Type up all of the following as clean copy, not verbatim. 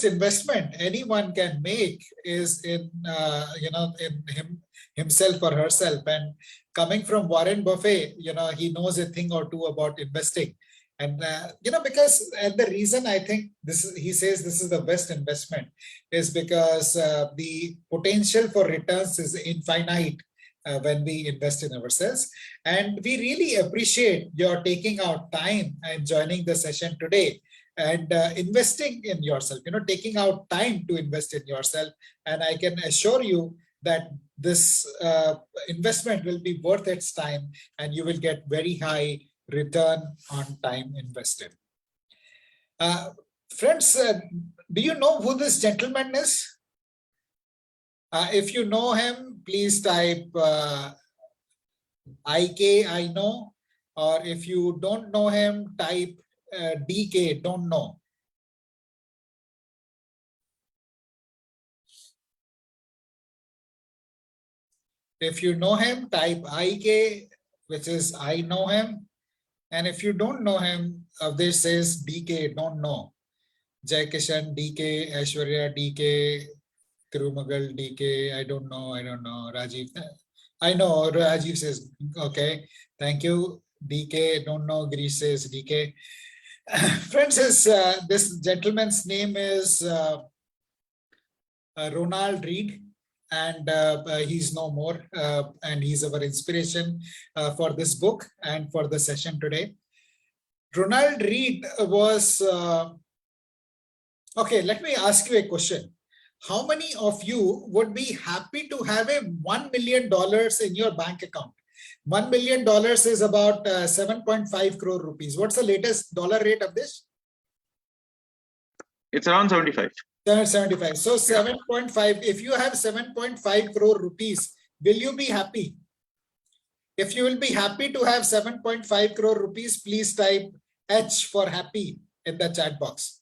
investment anyone can make is in himself or herself. And coming from Warren Buffett, he knows a thing or two about investing. And because the reason I think he says this is the best investment is because the potential for returns is infinite when we invest in ourselves. And we really appreciate your taking out time and joining the session today and investing in yourself, taking out time to invest in yourself. And I can assure you that this investment will be worth its time and you will get very high return on time invested. Friends, do you know who this gentleman is? If you know him, please type IK, I know, or if you don't know him, type DK, don't know. If you know him, type IK, which is I know him. And if you don't know him, this says DK, don't know. Jai Kishan, DK, Aishwarya, DK, Tirumagal, DK, I don't know. Rajiv, I know, Rajiv says, okay, thank you. DK, don't know, Girish says DK. Friends, this gentleman's name is RONALD REED, and he's no more, and he's our inspiration for this book and for the session today. RONALD REED was, okay, let me ask you a question. How many of you would be happy to have a $1 million in your bank account? $1 million is about 7.5 crore rupees. What's the latest dollar rate of this? It's around 75. 75. So 7.5. If you have 7.5 crore rupees, will you be happy? If you will be happy to have 7.5 crore rupees, please type H for happy in the chat box.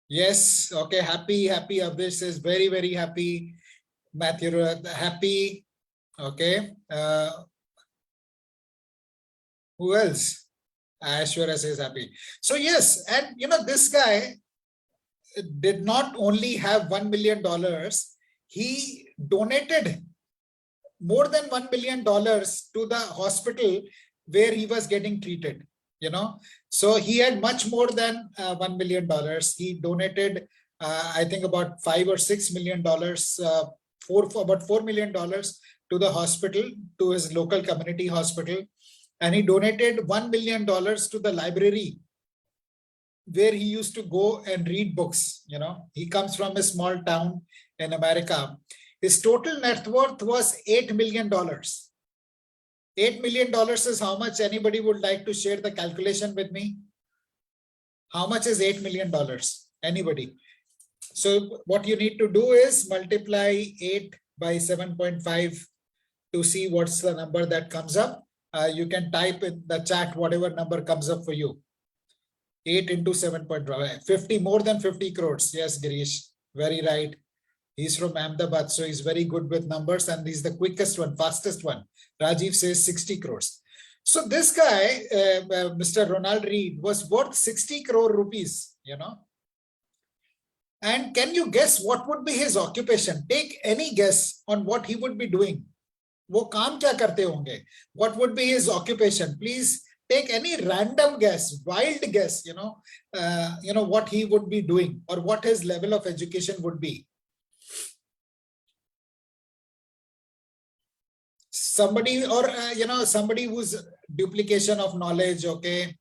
Yes. Okay. Happy. Abhish is very, very happy. Matthew, happy. Okay. Who else? Aishwarya says happy. So yes, and this guy did not only have $1 million, he donated more than $1 million to the hospital where he was getting treated. So he had much more than $1 million. He donated, I think, about $5 or $6 million, about $4 million to the hospital, to his local community hospital. And he donated $1 million to the library where he used to go and read books. He comes from a small town in America. His total net worth was $8 million. $8 million is how much? Anybody would like to share the calculation with me? How much is $8 million? Anybody? So what you need to do is multiply 8 by 7.5 to see what's the number that comes up. You can type in the chat whatever number comes up for you. 8 into 7.5, 50, more than 50 crores. Yes, Girish, very right. He's from Ahmedabad, so he's very good with numbers, and he's the quickest one, fastest one. Rajiv says 60 crores. So this guy, Mr. RONALD REED, was worth 60 crore rupees, And can you guess what would be his occupation? Take any guess on what he would be doing. वो काम क्या करते होंगे? What would be his occupation? Please take any random guess, wild guess, what he would be doing or what his level of education would be. Somebody, or somebody who's duplication of knowledge. Okay.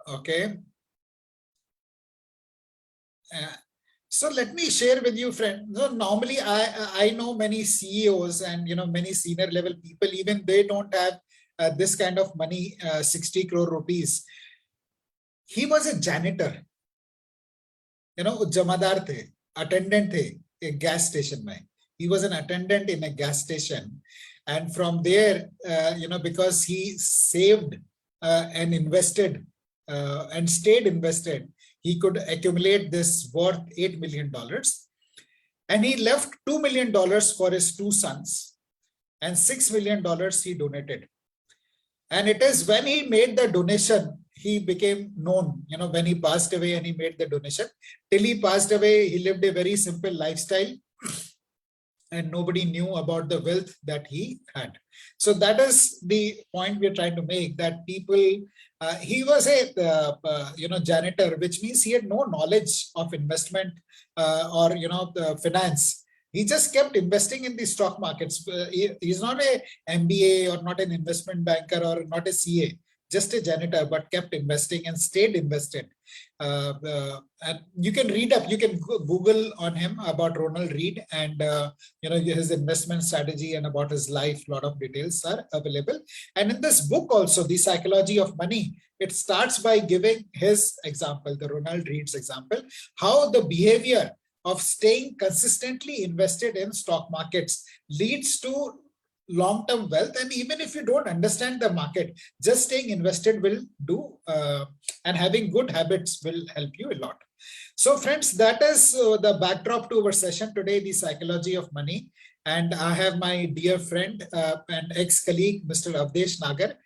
Okay. So let me share with you, friend. So normally I know many CEOs and many senior level people, even they don't have this kind of money, 60 crore rupees. He was a janitor, jamadar the, attendant the, a gas station mein. He was an attendant in a gas station, and from there, because he saved and invested and stayed invested, he could accumulate this worth $8 million. And he left $2 million for his 2 sons and $6 million he donated. And it is when he made the donation, he became known, when he passed away and he made the donation. Till he passed away, he lived a very simple lifestyle and nobody knew about the wealth that he had. So that is the point we're trying to make, that people, he was a janitor, which means he had no knowledge of investment or finance. He just kept investing in the stock markets. He's not a MBA or not an investment banker or not a CA, just a janitor, but kept investing and stayed invested. And you can read up, you can Google on him about Ronald Reed and his investment strategy and about his life. A lot of details are available. And in this book also, The Psychology of Money, it starts by giving his example, the Ronald Reed's example, how the behavior of staying consistently invested in stock markets leads to long-term wealth. And even if you don't understand the market, just staying invested will do, and having good habits will help you a lot. So friends, that is the backdrop to our session today, the psychology of money. And I have my dear friend and ex-colleague, Mr. Avdesh Nagar,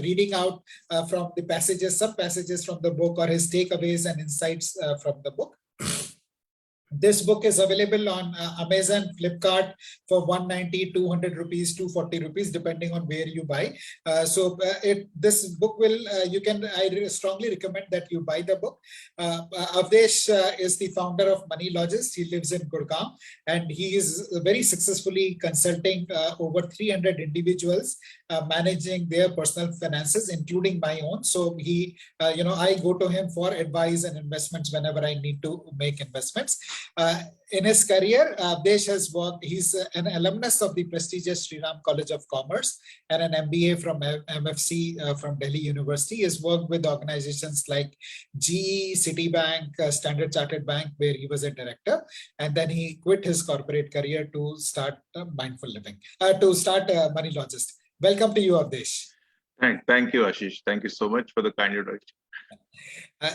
reading out from the passages, some passages from the book, or his takeaways and insights from the book. This book is available on Amazon, Flipkart for 190, 200 rupees, 240 rupees, depending on where you buy. This book will, I strongly recommend that you buy the book. Avdesh is the founder of Money Logist. He lives in Gurgaon and he is very successfully consulting over 300 individuals, managing their personal finances, including my own. So I go to him for advice and investments whenever I need to make investments. In his career, Avdesh has worked, he's an alumnus of the prestigious Sri Ram College of Commerce and an MBA from MFC from Delhi University. He has worked with organizations like GE, Citibank, Standard Chartered Bank, where he was a director. And then he quit his corporate career to start Mindful Living, to start Money Logist. Welcome to you, Avdesh. Thank you, Ashish. Thank you so much for the kind introduction.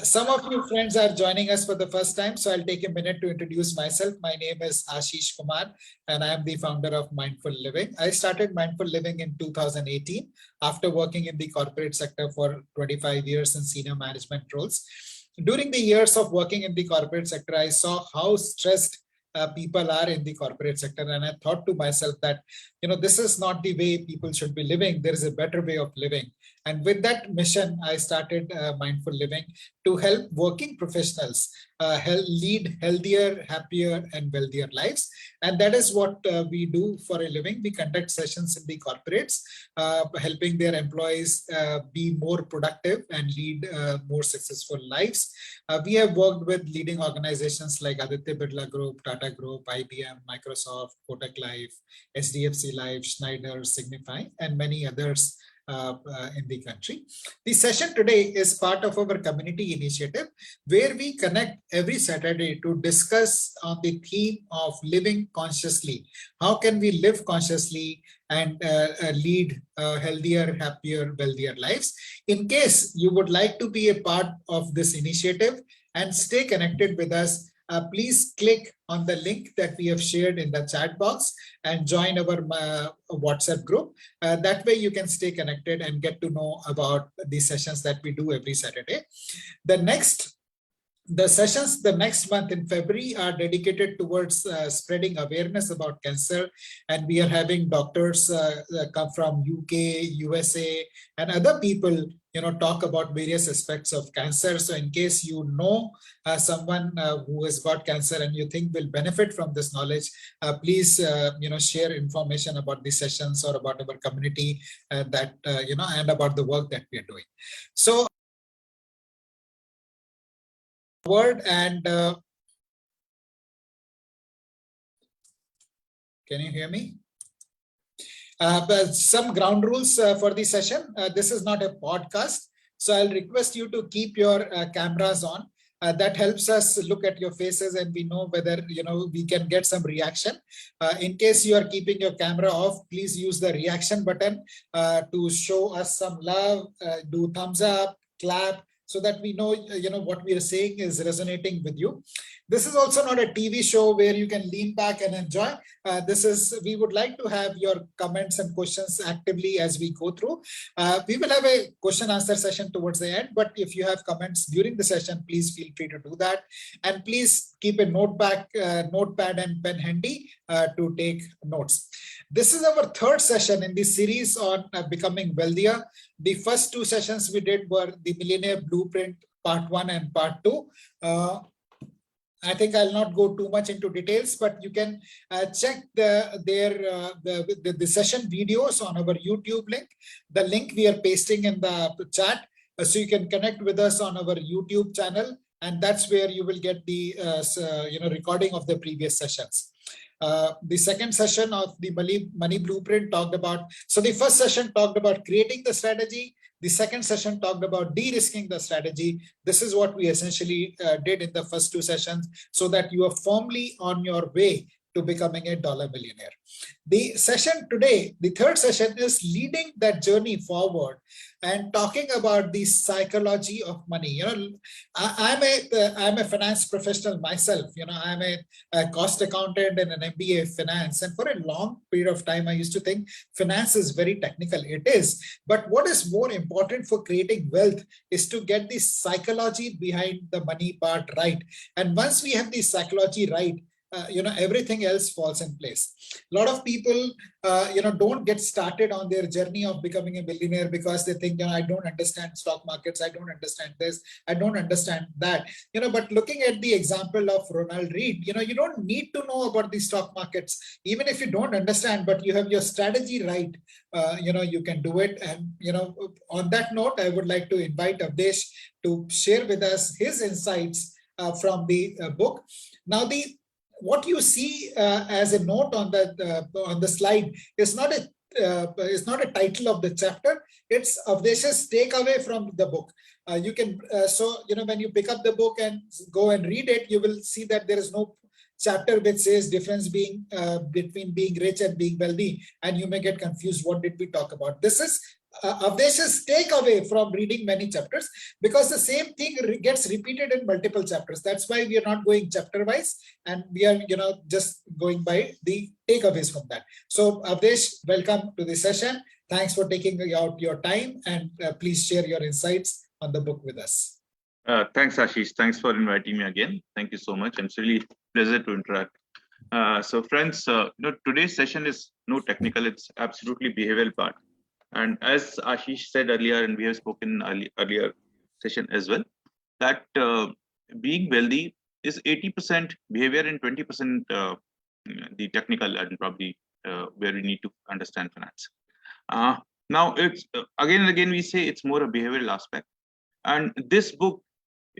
Some of you friends are joining us for the first time, so I'll take a minute to introduce myself. My name is Ashish Kumar, and I am the founder of Mindful Living. I started Mindful Living in 2018 after working in the corporate sector for 25 years in senior management roles. During the years of working in the corporate sector, I saw how stressed people are in the corporate sector, and I thought to myself that this is not the way people should be living. There is a better way of living. And with that mission, I started Mindful Living to help working professionals lead healthier, happier, and wealthier lives. And that is what we do for a living. We conduct sessions in the corporates, helping their employees be more productive and lead more successful lives. We have worked with leading organizations like Aditya Birla Group, Tata Group, IBM, Microsoft, Kotak Life, SDFC Life, Schneider, Signify, and many others in the country. The session today is part of our community initiative where we connect every Saturday to discuss on the theme of living consciously. How can we live consciously and lead healthier, happier, wealthier lives? In case you would like to be a part of this initiative and stay connected with us, please click on the link that we have shared in the chat box and join our WhatsApp group. That way you can stay connected and get to know about the sessions that we do every Saturday. The sessions the next month in February are dedicated towards spreading awareness about cancer, and we are having doctors come from UK, USA, and other people talk about various aspects of cancer. So in case you know someone who has got cancer and you think will benefit from this knowledge, please share information about the sessions or about our community and about the work that we are doing. So and can you hear me? But some ground rules for the session. This is not a podcast, so I'll request you to keep your cameras on. That helps us look at your faces and we know whether we can get some reaction. In case you are keeping your camera off, please use the reaction button to show us some love, do thumbs up, clap, so that we know, what we are saying is resonating with you. This is also not a TV show where you can lean back and enjoy. We would like to have your comments and questions actively as we go through. We will have a question answer session towards the end, but if you have comments during the session, please feel free to do that. And please keep a notepad and pen handy to take notes. This is our third session in this series on becoming wealthier. The first two sessions we did were the Millionaire Blueprint Part 1 and Part 2. I think I'll not go too much into details, but you can check the session videos on our YouTube link. The link we are pasting in the chat, so you can connect with us on our YouTube channel, and that's where you will get the recording of the previous sessions. The second session of the money blueprint talked about, so the first session talked about creating the strategy. The second session talked about de-risking the strategy. This is what we essentially did in the first two sessions, so that you are firmly on your way to becoming a dollar millionaire. The session today, the third session, is leading that journey forward and talking about the psychology of money. I'm a finance professional myself. I'm a cost accountant and an MBA in finance. And for a long period of time, I used to think finance is very technical. It is. But what is more important for creating wealth is to get the psychology behind the money part right. And once we have the psychology right, everything else falls in place. A lot of people, don't get started on their journey of becoming a millionaire because they think, I don't understand stock markets. I don't understand this. I don't understand that. But looking at the example of Ronald Reed, you don't need to know about the stock markets, even if you don't understand, but you have your strategy right. You can do it. And, on that note, I would like to invite Avdesh to share with us his insights from the book. Now, what you see as a note on the slide is not a title of the chapter. It's Avdesh's takeaway from the book. You can when you pick up the book and go and read it, you will see that there is no chapter which says difference between being rich and being wealthy, and you may get confused. What did we talk about? This is Avdesh's takeaway from reading many chapters, because the same thing gets repeated in multiple chapters. That's why we are not going chapter wise, and we are just going by the takeaways from that. So Avdesh, welcome to the session. Thanks for taking out your time, and please share your insights on the book with us. Thanks, Ashish. Thanks for inviting me again. Thank you so much. It's really a pleasure to interact. So friends, today's session is no technical. It's absolutely behavioral part. And as Ashish said earlier, and we have spoken earlier session as well, that being wealthy is 80% behavior and 20% the technical, and probably where we need to understand finance. Now, it's again and again we say it's more a behavioral aspect. And this book,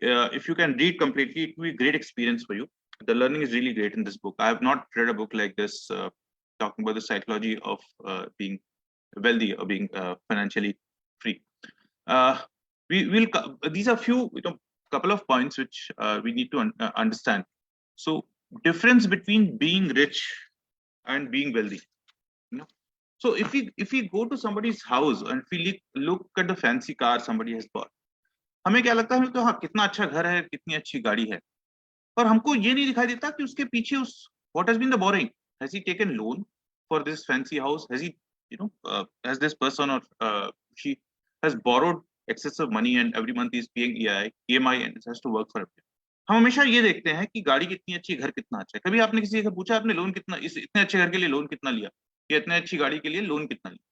if you can read completely, it will be a great experience for you. The learning is really great in this book. I have not read a book like this talking about the psychology of being wealthy or being financially free. These are few, couple of points which we need to understand. So, difference between being rich and being wealthy. So if we go to somebody's house and if we look at the fancy car somebody has bought, हमें क्या लगता है, तो हाँ कितना अच्छा घर है, कितनी अच्छी गाड़ी है, पर हमको ये नहीं दिखाई देता कि उसके पीछे what has been the borrowing. Has he taken loan for this fancy house? Has he, has this person or she has borrowed excessive money and every month is paying EMI and it has to work for everything. हम हमेशा ये देखते हैं कि गाड़ी कितनी अच्छी, घर कितना अच्छा है. कभी आपने किसी से पूछा आपने लोन कितना, इतने अच्छे घर के लिए लोन कितना लिया, या इतने अच्छी गाड़ी के लिए लोन कितना लिया?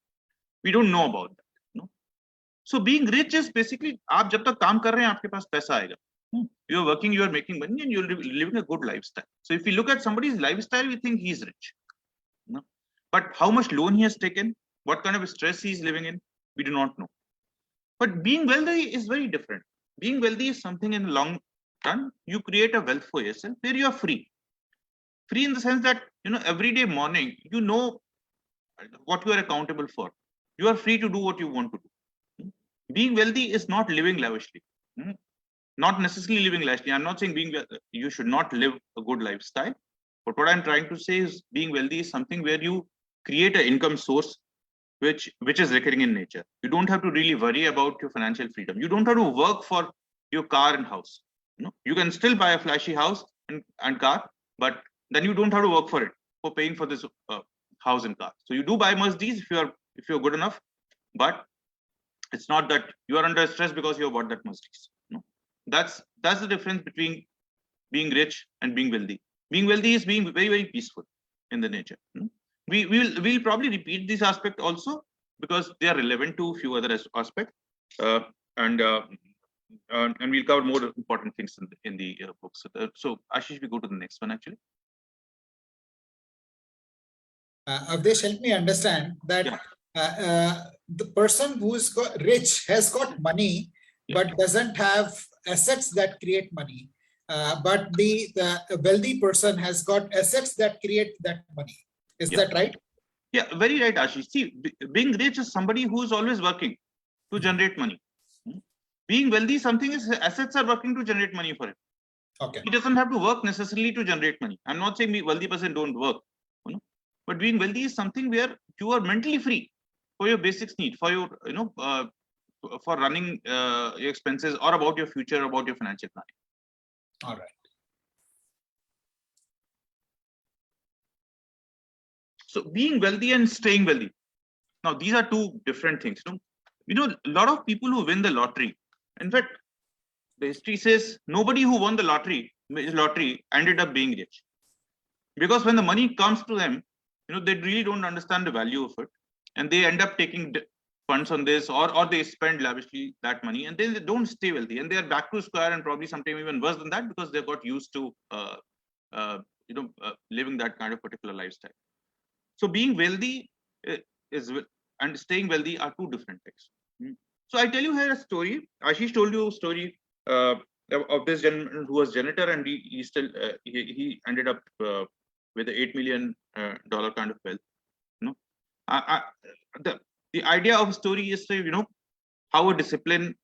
We don't know about that. So being rich is basically, आप जब तक काम कर रहे हैं आपके पास पैसा आएगा. You are working, you are making money, and you are living a good lifestyle. So if we look at somebody's lifestyle, we think he is rich. But how much loan he has taken, what kind of stress he is living in, we do not know. But being wealthy is very different. Being wealthy is something in the long run. You create a wealth for yourself where you are free. Free in the sense that, every day morning, you know what you are accountable for. You are free to do what you want to do. Being wealthy is not living lavishly. Not necessarily living lavishly. I'm not saying you should not live a good lifestyle. But what I'm trying to say is being wealthy is something where you create an income source which is recurring in nature. You don't have to really worry about your financial freedom. You don't have to work for your car and house. You can still buy a flashy house and car, but then you don't have to work for it, for paying for this house and car. So you do buy Mercedes if you're good enough, but it's not that you are under stress because you have bought that Mercedes. That's the difference between being rich and being wealthy. Being wealthy is being very, very peaceful in the nature. We'll probably repeat this aspect also because they are relevant to a few other aspects, and we'll cover more important things in the books. So Ashish, we go to the next one actually. Avdesh, help me understand that the person who's got rich has got money, but doesn't have assets that create money. But the wealthy person has got assets that create that money. Is that right? Yeah, very right, Ashish. See, being rich is somebody who is always working to generate money. Being wealthy, something is assets are working to generate money for him. Okay. He doesn't have to work necessarily to generate money. I'm not saying the wealthy person don't work, but being wealthy is something where you are mentally free for your basics need, for your for running your expenses or about your future, about your financial planning. All right. So being wealthy and staying wealthy. Now, these are two different things. A lot of people who win the lottery, in fact, the history says nobody who won the lottery ended up being rich. Because when the money comes to them, they really don't understand the value of it. And they end up taking funds on this, or they spend lavishly that money, and then they don't stay wealthy. And they are back to square, and probably sometime even worse than that, because they got used to living that kind of particular lifestyle. So being wealthy and staying wealthy are two different things. So I tell you here a story. Ashish told you a story of this gentleman who was janitor, and he still he ended up with an $8 million kind of wealth. The idea of a story is to how a discipline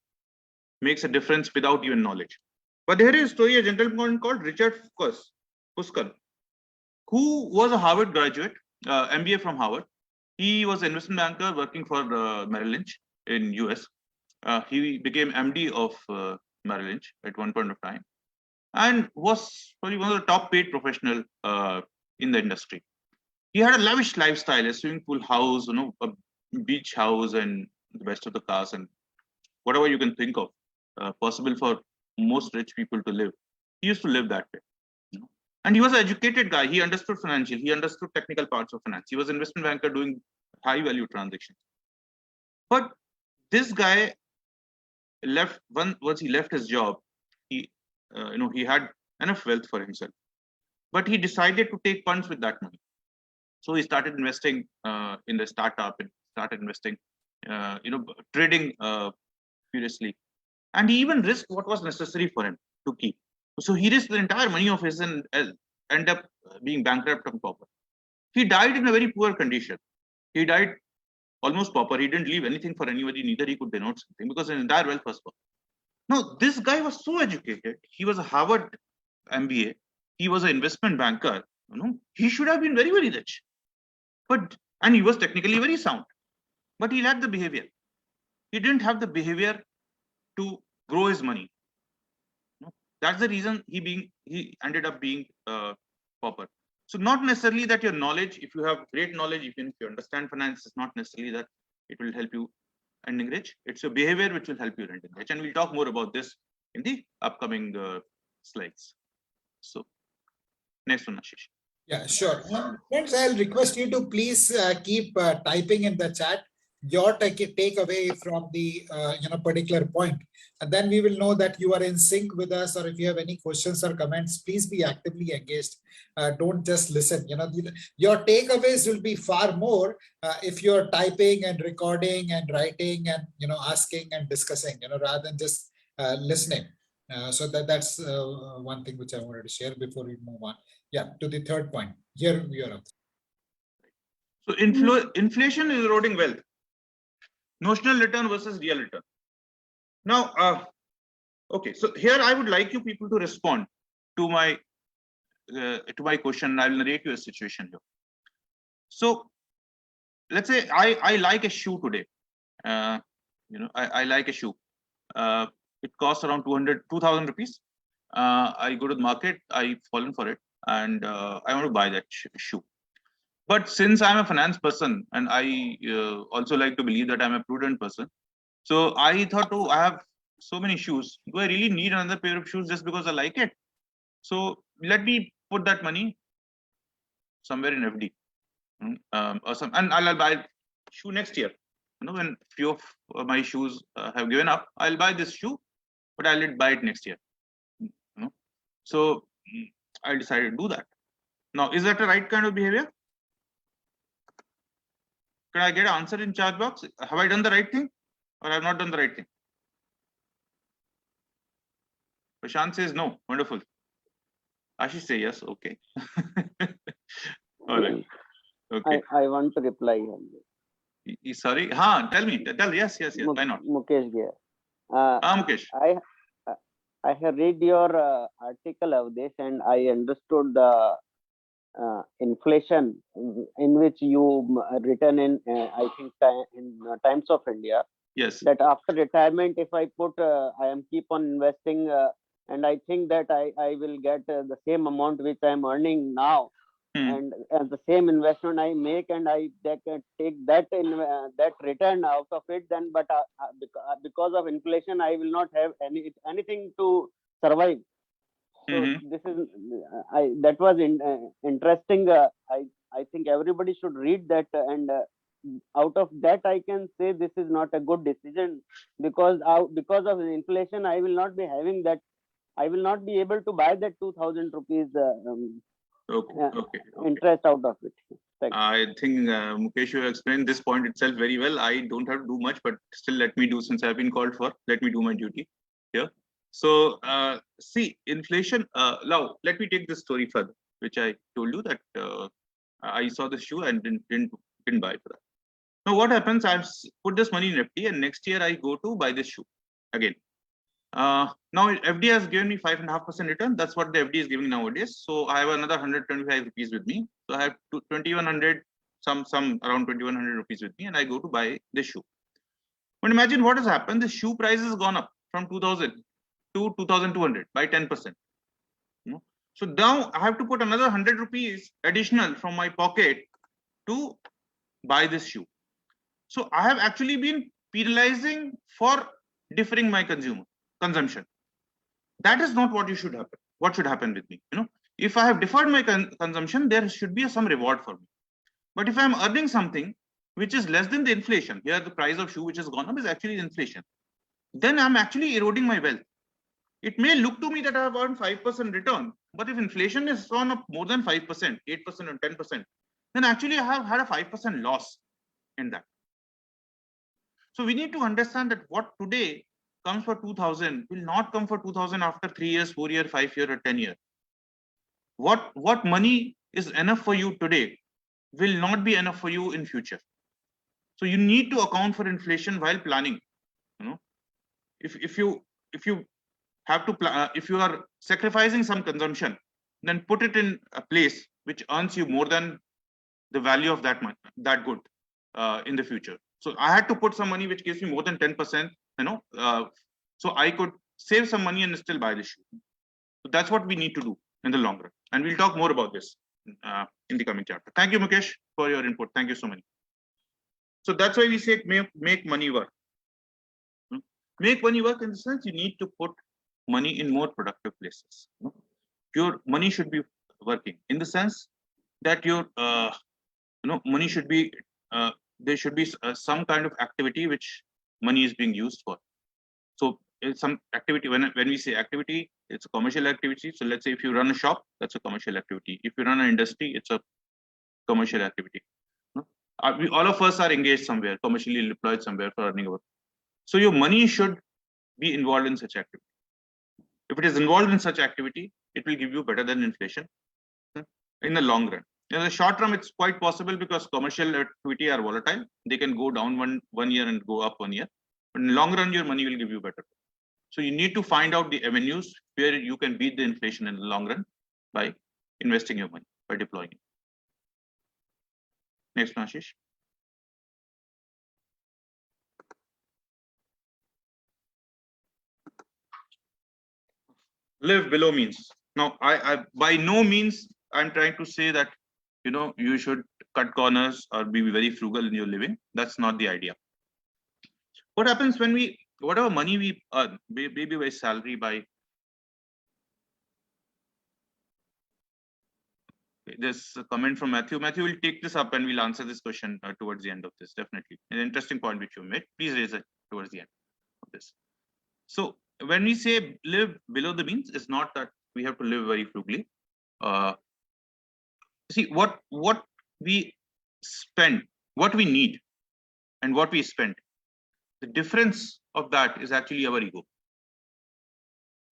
makes a difference without even knowledge. But there is a story, a gentleman called Richard Fusker, who was a Harvard graduate, MBA from Harvard. He was an investment banker working for Merrill Lynch in US. He became MD of Merrill Lynch at one point of time, and was probably one of the top paid professional in the industry. He had a lavish lifestyle, a swimming pool house, a beach house, and the best of the cars, and whatever you can think of possible for most rich people to live. He used to live that way. And he was an educated guy. He understood financial. He understood technical parts of finance. He was an investment banker doing high value transactions. But this guy left once he left his job. He had enough wealth for himself, but he decided to take funds with that money. So he started investing in the startup and started investing, trading furiously, and he even risked what was necessary for him to keep. So he risked the entire money of his and end up being bankrupt and pauper. He died in a very poor condition. He died almost pauper. He didn't leave anything for anybody, neither he could denote something, because his entire wealth was pauper. Now, this guy was so educated. He was a Harvard MBA. He was an investment banker. He should have been very, very rich. And he was technically very sound. But he lacked the behavior. He didn't have the behavior to grow his money. That's the reason he ended up being pauper. So not necessarily that your knowledge, if you have great knowledge, even if you understand finance, it's not necessarily that it will help you ending rich. It's your behavior which will help you ending rich. And we'll talk more about this in the upcoming slides. So next one, Ashish. Yeah, sure. Friends, I'll request you to please keep typing in the chat your takeaway from the particular point, and then we will know that you are in sync with us. Or if you have any questions or comments, please be actively engaged. Don't just listen. Your takeaways will be far more if you're typing and recording and writing and asking and discussing, rather than just listening. So that's one thing which I wanted to share before we move on. Yeah, to the third point. Here we are. So inflation is eroding wealth. Notional return versus real return. Now, okay, so here I would like you people to respond to my question. I will narrate you a situation here. So let's say I like a shoe today. I like a shoe. It costs around 2,000 rupees. I go to the market, I've fallen for it, and I want to buy that shoe. But since I'm a finance person and I also like to believe that I'm a prudent person, so I thought, oh, I have so many shoes. Do I really need another pair of shoes just because I like it? So let me put that money somewhere in FD, or some, and I'll buy shoe next year. When few of my shoes have given up, I'll buy this shoe, but I'll buy it next year. So I decided to do that. Now, is that the right kind of behavior? Can I get an answer in chat box? Have I done the right thing, or have not done the right thing? Prashant says no. Wonderful. Ashish say yes. Okay. All right. Okay. I want to reply on this. Sorry. Tell me. Tell. Yes. Why not? Mukesh here. Mukesh. I have read your article of this, and I understood the inflation in which you written in I think in Times of India. Yes. That after retirement, if I put I am keep on investing, and I think that I will get the same amount which I am earning now. And the same investment I make, and I take that that return out of it, then but because of inflation I will not have anything to survive. So this is that was interesting. I think everybody should read that, and out of that I can say this is not a good decision, because of inflation I will not be having that. I will not be able to buy that 2,000 rupees. Okay. Interest out of it. I think Mukesh, you explained this point itself very well. I don't have to do much, but still let me do, since I've been called for, let me do my duty here. So see, inflation, now let me take this story further, which I told you that I saw the shoe and didn't buy for that. Now what happens, I've put this money in FD, and next year I go to buy this shoe again. Now FD has given me 5.5% return. That's what the FD is giving nowadays. So I have another 125 rupees with me. So I have 2,100, some around 2,100 rupees with me, and I go to buy this shoe. But imagine what has happened. The shoe price has gone up from 2,000 to 2,200 by 10%. So now I have to put another 100 rupees additional from my pocket to buy this shoe. So I have actually been penalizing for deferring my consumption. That is not what should happen. What should happen with me? If I have deferred my consumption, there should be some reward for me. But if I am earning something which is less than the inflation, here the price of shoe which has gone up is actually inflation, then I'm actually eroding my wealth. It may look to me that I have earned 5% return, but if inflation is gone up more than 5%, 8% or 10%, then actually I have had a 5% loss in that. So we need to understand that what today comes for 2,000 will not come for 2,000 after 3 years, 4 years, 5 years, or 10 years. What money is enough for you today will not be enough for you in future. So you need to account for inflation while planning. If you have to if you are sacrificing some consumption, then put it in a place which earns you more than the value of that good in the future. So I had to put some money which gives me more than 10%, so I could save some money and still buy the shoe. So that's what we need to do in the long run, and we'll talk more about this in the coming chapter. Thank you, Mukesh, for your input. Thank you so much. So that's why we say make money work. Make money work in the sense you need to put money in more productive places. Your money should be working in the sense that your money should be there should be some kind of activity which money is being used for. So it's some activity. When we say activity, it's a commercial activity. So let's say if you run a shop, that's a commercial activity. If you run an industry, it's a commercial activity. All of us are engaged somewhere, commercially deployed somewhere for earning work. So your money should be involved in such activity. If it is involved in such activity, it will give you better than inflation in the long run. In the short term, it's quite possible because commercial activity are volatile. They can go down one year and go up 1 year. But in the long run, your money will give you better. So you need to find out the avenues where you can beat the inflation in the long run by investing your money, by deploying it. Next, Ashish. live below means. Now, I by no means I'm trying to say that you should cut corners or be very frugal in your living. That's not the idea. What happens when whatever money we earn, maybe by salary, by there's a comment from Matthew. Matthew will take this up and we'll answer this question towards the end of this. Definitely an interesting point which you made. Please raise it towards the end of this. So when we say live below the means, it's not that we have to live very frugally. See what we spend, what we need, and what we spend. The difference of that is actually our ego.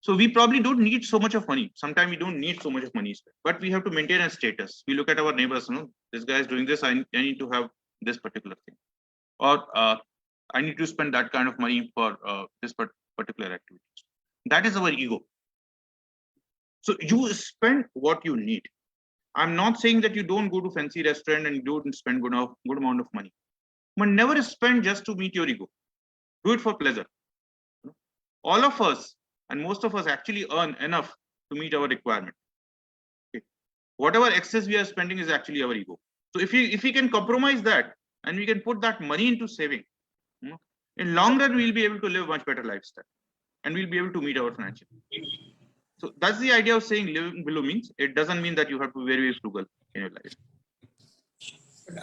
So we probably don't need so much of money. Sometimes we don't need so much of money, but we have to maintain a status. We look at our neighbors, this guy is doing this, I need to have this particular thing. Or I need to spend that kind of money for this particular activity. That is our ego. So you spend what you need. I'm not saying that you don't go to fancy restaurant and you don't spend good amount of money. But never spend just to meet your ego. Do it for pleasure. All of us and most of us actually earn enough to meet our requirement. Okay. Whatever excess we are spending is actually our ego. So if we can compromise that and we can put that money into saving, in long run we'll be able to live much better lifestyle and we'll be able to meet our financial needs. So that's the idea of saying living below means. It doesn't mean that you have to be very, very frugal in your life.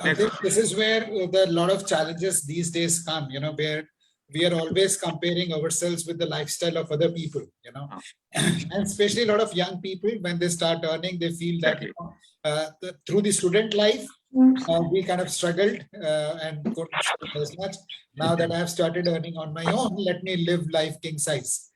I think this is where a lot of challenges these days come, where we are always comparing ourselves with the lifestyle of other people, and especially a lot of young people, when they start earning, they feel that through the student life, we kind of struggled and couldn't struggle as much. Now that I have started earning on my own, let me live life king size.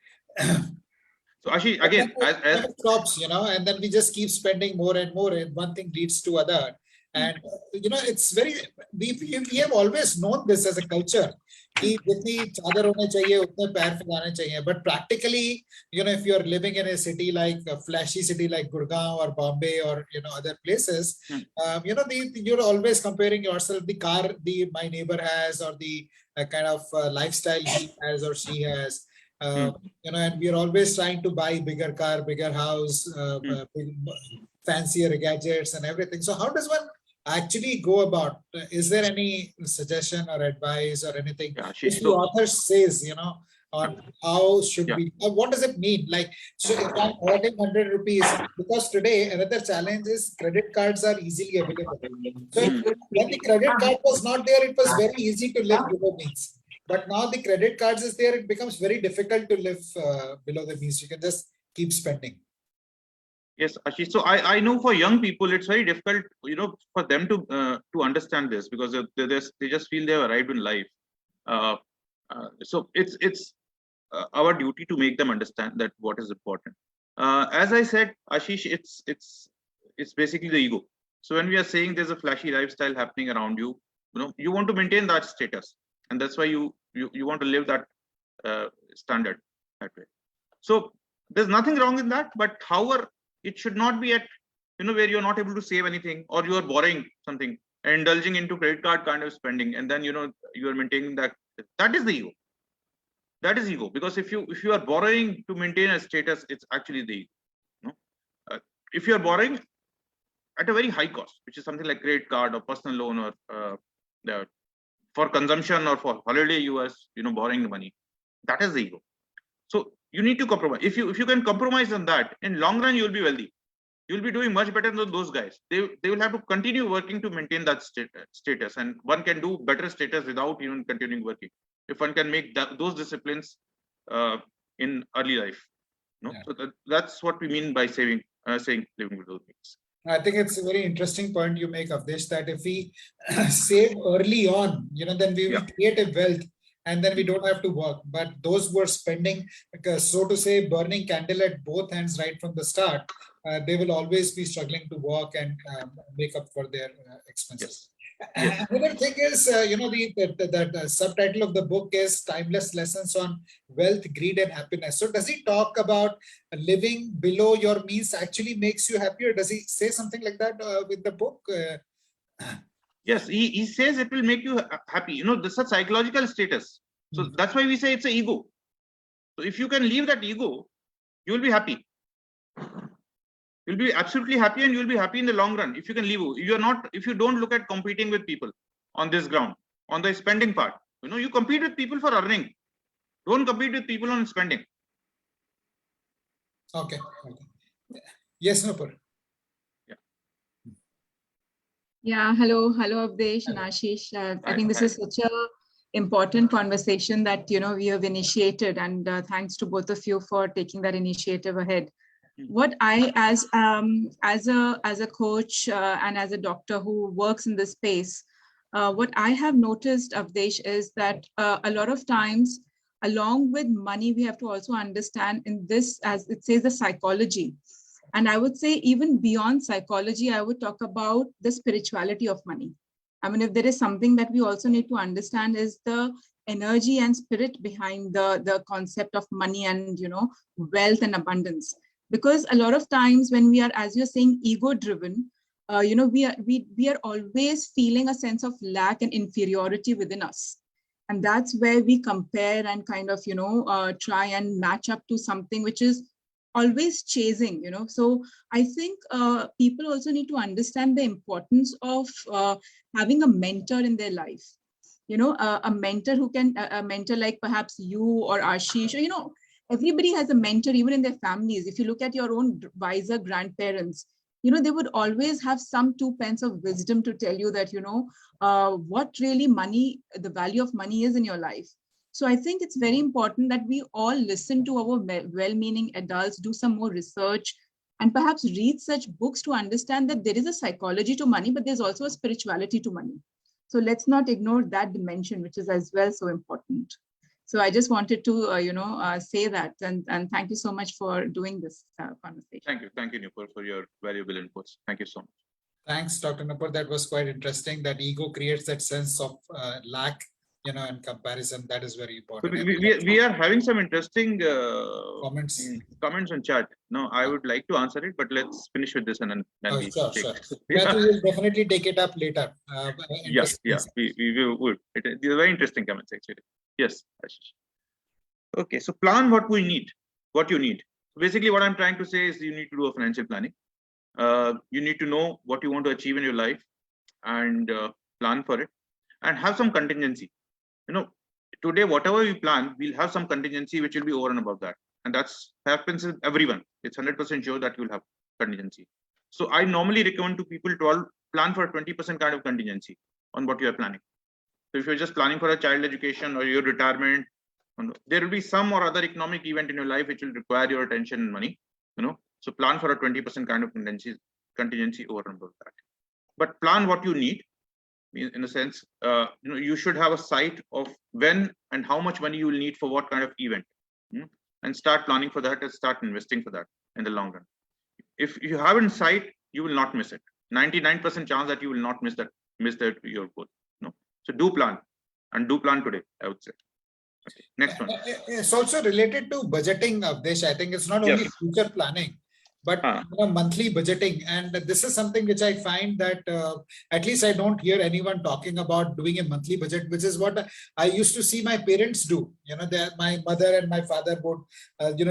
So Ashish, again, as stops, and then we just keep spending more and more, and one thing leads to other. And it's very, we have always known this as a culture. But practically, if you're living in a city like a flashy city like Gurgaon or Bombay or other places, you're always comparing yourself, the car my neighbor has, or the kind of lifestyle he has or she has. And we are always trying to buy bigger car, bigger house, fancier gadgets and everything. So how does one actually go about? Is there any suggestion or advice or anything which the author says, on how should we, what does it mean? Like, so if I'm earning 100 rupees, because today another challenge is credit cards are easily available. So when the credit card was not there, it was very easy to live below means. But now the credit cards is there, it becomes very difficult to live below the means. You can just keep spending. Yes, Ashish. So I know for young people, it's very difficult, for them to understand this, because they just feel they have arrived in life. So it's our duty to make them understand that what is important. As I said, Ashish, it's basically the ego. So when we are saying there's a flashy lifestyle happening around you, you want to maintain that status, and that's why you want to live that standard that way. So there's nothing wrong in that, but however, it should not be at where you're not able to save anything, or you are borrowing something and indulging into credit card kind of spending, and then you are maintaining that. That is the ego. That is ego, because if you are borrowing to maintain a status, it's actually the ego. If you are borrowing at a very high cost, which is something like credit card or personal loan, or for consumption or for holiday, you are borrowing the money. That is the ego. So you need to compromise. If you can compromise on that, in long run you'll be wealthy. You'll be doing much better than those guys. They will have to continue working to maintain that status, and one can do better status without even continuing working, if one can make those disciplines in early life. So that's what we mean by saying living below means. I think it's a very interesting point you make of this, that if we save early on, then we will create a wealth, and then we don't have to work. But those who are spending, so to say, burning candle at both ends right from the start, they will always be struggling to work and make up for their expenses. Yes. Another thing is, the subtitle of the book is Timeless Lessons on Wealth, Greed and Happiness. So does he talk about living below your means actually makes you happier? Does he say something like that with the book? Yes, he says it will make you happy. This is a psychological status. So that's why we say it's an ego. So if you can leave that ego, you will be happy. You'll be absolutely happy, and you'll be happy in the long run if you can leave. If you don't look at competing with people on this ground, on the spending part. You compete with people for earning. Don't compete with people on spending. Okay. Yes, Nupur. Yeah, hello, Avdesh and Ashish. I think this is such a important conversation that we have initiated, and thanks to both of you for taking that initiative ahead. What I, as a coach and as a doctor who works in this space, what I have noticed, Avdesh, is that a lot of times, along with money, we have to also understand in this, as it says, the psychology. And I would say even beyond psychology, I would talk about the spirituality of money. I mean, if there is something that we also need to understand is the energy and spirit behind the concept of money and, wealth and abundance. Because a lot of times when we are, as you're saying, ego driven, we are always feeling a sense of lack and inferiority within us. And that's where we compare and kind of, try and match up to something which is always chasing, So I think people also need to understand the importance of having a mentor in their life. A mentor who can, a mentor like perhaps you or Ashish, or, everybody has a mentor, even in their families. If you look at your own wiser grandparents, they would always have some 2 pence of wisdom to tell you that, what really money, the value of money is in your life. So I think it's very important that we all listen to our well-meaning adults, do some more research, and perhaps read such books to understand that there is a psychology to money, but there's also a spirituality to money. So let's not ignore that dimension, which is as well so important. So I just wanted to, say that, and thank you so much for doing this conversation. Thank you, Nupur, for your valuable inputs. Thank you so much. Thanks, Dr. Nupur. That was quite interesting. That ego creates that sense of lack, and comparison. That is very important. So we are having some interesting comments on chat. No, I would like to answer it, but let's finish with this and then we sure. Yeah. We will definitely take it up later. Yeah, we would. These are very interesting comments actually. Yes, Ashish. Okay, so plan what you need. Basically, what I'm trying to say is you need to do a financial planning. You need to know what you want to achieve in your life and plan for it, and have some contingency. Today, whatever we plan, we'll have some contingency which will be over and above that. And that's happens with everyone. It's 100% sure that you'll have contingency. So I normally recommend to people to plan for a 20% kind of contingency on what you are planning. So if you're just planning for a child education or your retirement, there will be some or other economic event in your life which will require your attention and money. So plan for a 20% kind of contingency over and above that. But plan what you need. In a sense, you should have a sight of when and how much money you will need for what kind of event, and start planning for that and start investing for that in the long run. If you have in sight, you will not miss it. 99% chance that you will not miss that your goal. So do plan, and do plan today, I would say. Okay. Next one. It's also related to budgeting, Avdesh. I think it's not only future planning, but monthly budgeting. And this is something which I find that at least I don't hear anyone talking about doing a monthly budget, which is what I used to see my parents do. My mother and my father would,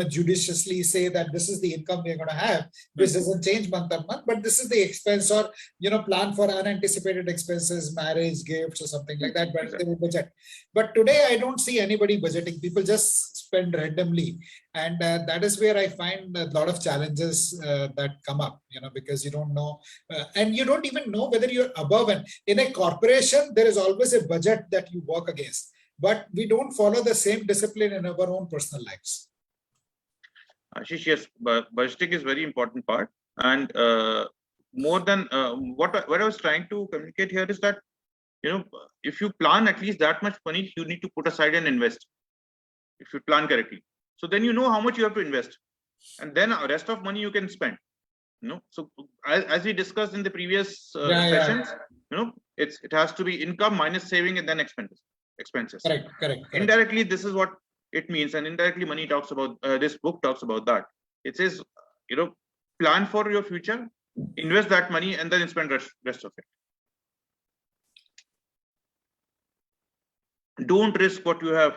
judiciously say that this is the income we're going to have. This doesn't change month on month, but this is the expense, or, plan for unanticipated expenses, marriage, gifts, or something like that, but they will budget. But today I don't see anybody budgeting. People just spend randomly. And that is where I find a lot of challenges that come up, because you don't know, and you don't even know whether you're above. And in a corporation, there is always a budget that you work against, but we don't follow the same discipline in our own personal lives. Ashish, yes, budgeting is very important part. And more than what I was trying to communicate here is that, if you plan at least that much money, you need to put aside and invest. If you plan correctly. So then you know how much you have to invest, and then the rest of money you can spend. So as we discussed in the previous sessions, it has to be income minus saving and then expenses. Correct. Indirectly, this is what it means, and indirectly, money talks about. This book talks about that. It says, plan for your future, invest that money, and then spend rest of it. Don't risk what you have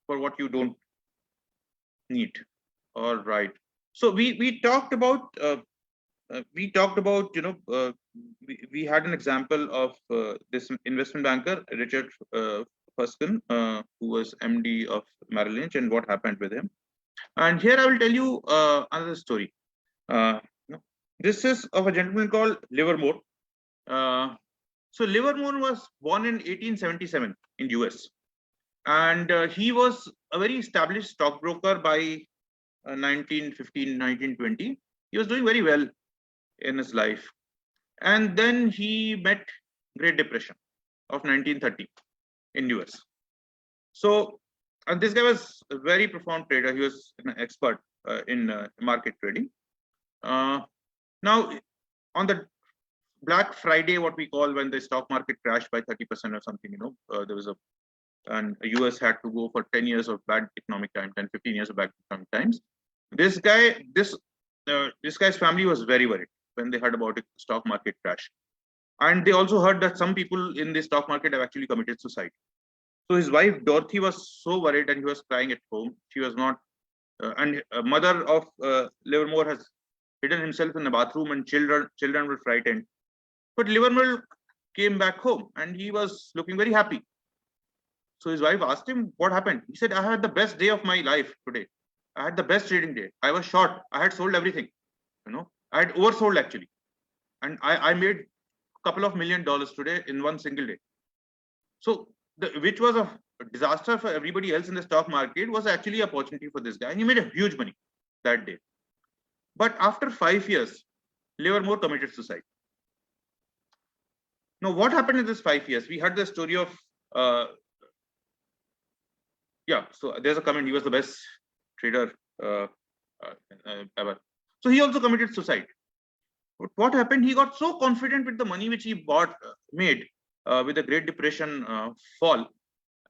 for what you don't need. All right. So we talked about we talked about, we had an example of this investment banker, Richard Fuskin, who was MD of Merrill Lynch, and what happened with him. And here I will tell you another story. This is of a gentleman called Livermore. So Livermore was born in 1877 in US, and he was a very established stockbroker by 1915, 1920. He was doing very well in his life, and then he met Great Depression of 1930 in US. So, and this guy was a very profound trader. He was an expert in market trading. Now, on the Black Friday, what we call when the stock market crashed by 30% or something, there was and the US had to go for 10 years of bad economic time, 10, 15 years of bad economic times. This guy's family was very worried when they heard about a stock market crash. And they also heard that some people in the stock market have actually committed suicide. So his wife, Dorothy, was so worried and he was crying at home. She was not, and mother of Livermore has hidden himself in the bathroom, and children were frightened. But Livermore came back home and he was looking very happy. So his wife asked him, what happened? He said, I had the best day of my life today. I had the best trading day. I was short. I had sold everything. I had oversold actually. And I made a couple of $1 million today in one single day. So which was a disaster for everybody else in the stock market was actually an opportunity for this guy. And he made a huge money that day. But after 5 years, Livermore committed suicide. Now, what happened in this 5 years? We heard the story of, so there's a comment, he was the best trader ever. So he also committed suicide. But what happened? He got so confident with the money which he made with the Great Depression fall,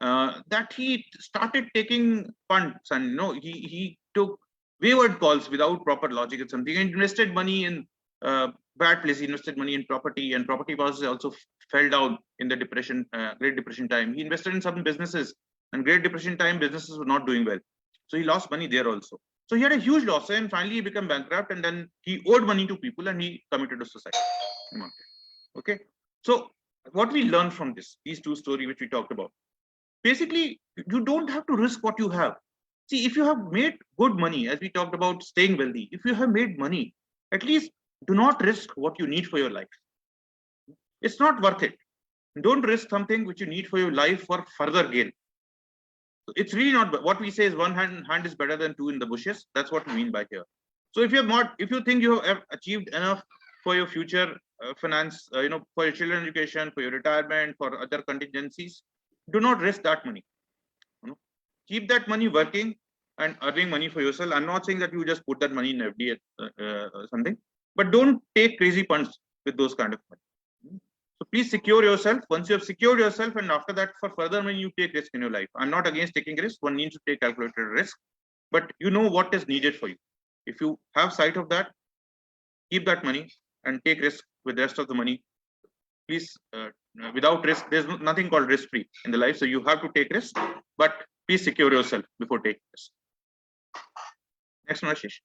that he started taking punts, and he took wayward calls without proper logic or something, and invested money in bad place. He invested money in property, and property prices also fell down in the Great Depression time. He invested in some businesses, and Great Depression time businesses were not doing well, so he lost money there also. So he had a huge loss, and finally he became bankrupt, and then he owed money to people and he committed a suicide. Okay, so what we learn from these two stories which we talked about, basically you don't have to risk what you have. See, if you have made good money, as we talked about staying wealthy, if you have made money, at least do not risk what you need for your life. It's not worth it. Don't risk something which you need for your life for further gain. It's really not. What we say is one hand is better than two in the bushes. That's what we mean by here. So if you think you have achieved enough for your future finance, for your children's education, for your retirement, for other contingencies, do not risk that money. Keep that money working and earning money for yourself. I'm not saying that you just put that money in FD or something, but don't take crazy punts with those kind of money. So please secure yourself. Once you have secured yourself, and after that, for further money, you take risk in your life. I'm not against taking risk. One needs to take calculated risk, but you know what is needed for you. If you have sight of that, keep that money and take risk with the rest of the money. Please, without risk, there's nothing called risk-free in the life. So you have to take risk, but please secure yourself before taking risk. Next one, Ashish.